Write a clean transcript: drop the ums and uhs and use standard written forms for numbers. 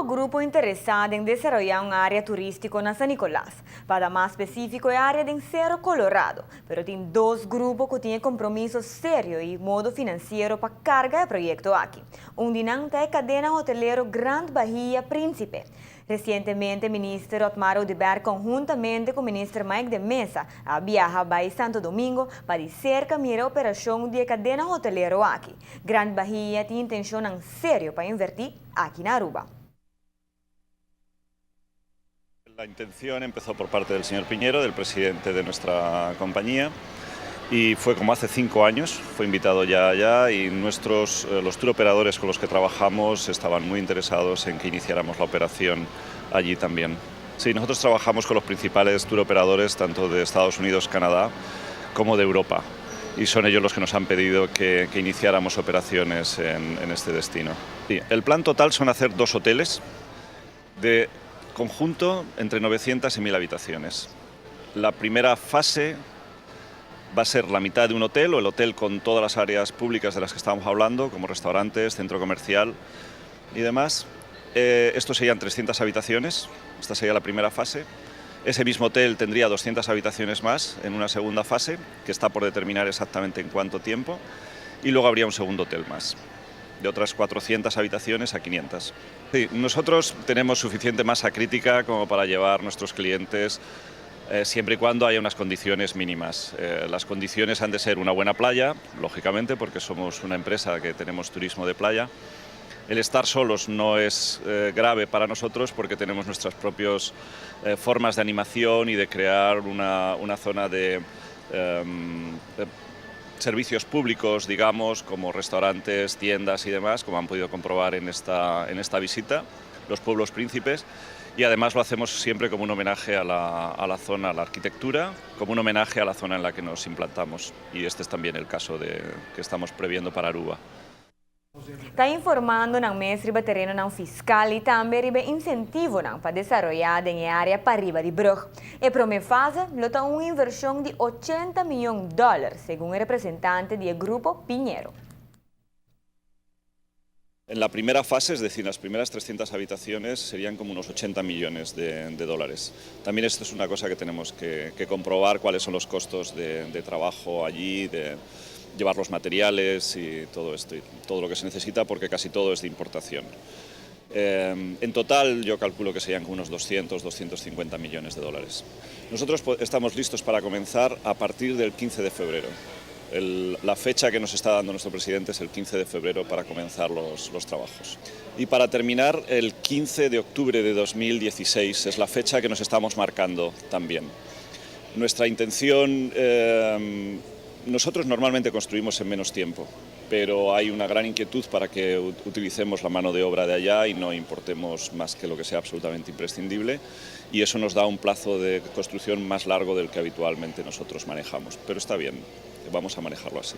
o grupo interessado em desarrollar uma área turística na San Nicolás. Para mais específico, é a área de Cerro Colorado. Mas tem dois grupos que têm compromisso sério e modo financeiro para carregar o projeto aqui. Um de nós é a cadena hotelera Grand Bahia Príncipe. Recentemente, o ministro Otmar Odeberg, conjuntamente com o ministro Mike de Mesa, viajado para Santo Domingo para dizer que mira a operação da cadena hotelera aqui. Grand Bahia tem intenção em sério para invertir aquí en Aruba. La intención empezó por parte del señor Piñero, del presidente de nuestra compañía, y fue como hace 5 años, fue invitado ya allá y los tour operadores con los que trabajamos estaban muy interesados en que iniciáramos la operación allí también. Sí, nosotros trabajamos con los principales tour operadores tanto de Estados Unidos, Canadá, como de Europa. Y son ellos los que nos han pedido que iniciáramos operaciones en este destino. Sí, el plan total son hacer 2 hoteles de conjunto entre 900 y 1000 habitaciones. La primera fase va a ser la mitad de un hotel, o el hotel con todas las áreas públicas de las que estábamos hablando, como restaurantes, centro comercial y demás. Esto serían 300 habitaciones, esta sería la primera fase. Ese mismo hotel tendría 200 habitaciones más en una segunda fase, que está por determinar exactamente en cuánto tiempo, y luego habría un segundo hotel más, de otras 400 habitaciones a 500. Sí, nosotros tenemos suficiente masa crítica como para llevar nuestros clientes siempre y cuando haya unas condiciones mínimas. Las condiciones han de ser una buena playa, lógicamente, porque somos una empresa que tenemos turismo de playa. El estar solos no es grave para nosotros porque tenemos nuestras propias formas de animación y de crear una zona de servicios públicos, digamos, como restaurantes, tiendas y demás, como han podido comprobar en esta visita, los pueblos príncipes. Y además lo hacemos siempre como un homenaje a la zona, a la arquitectura, como un homenaje a la zona en la que nos implantamos. Y este es también el caso que estamos previendo para Aruba. Está informando no mestre terreno não fiscal e também ribe incentivo não para desenvolver em área para riba de Brug. E para uma fase, lota uma inversão de $80 milhões, segundo o representante do grupo Piñero. En la primera fase, es decir, las primeras 300 habitaciones, serían como unos 80 millones de dólares. También esto es una cosa que tenemos que comprobar, cuáles son los costos de trabajo allí, de llevar los materiales y todo esto, y todo lo que se necesita, porque casi todo es de importación. En total yo calculo que serían como unos 200-250 millones de dólares. Nosotros estamos listos para comenzar a partir del 15 de febrero. La fecha que nos está dando nuestro presidente es el 15 de febrero para comenzar los trabajos. Y para terminar, el 15 de octubre de 2016 es la fecha que nos estamos marcando también. Nuestra intención, nosotros normalmente construimos en menos tiempo, pero hay una gran inquietud para que utilicemos la mano de obra de allá y no importemos más que lo que sea absolutamente imprescindible, y eso nos da un plazo de construcción más largo del que habitualmente nosotros manejamos, pero está bien, vamos a manejarlo así.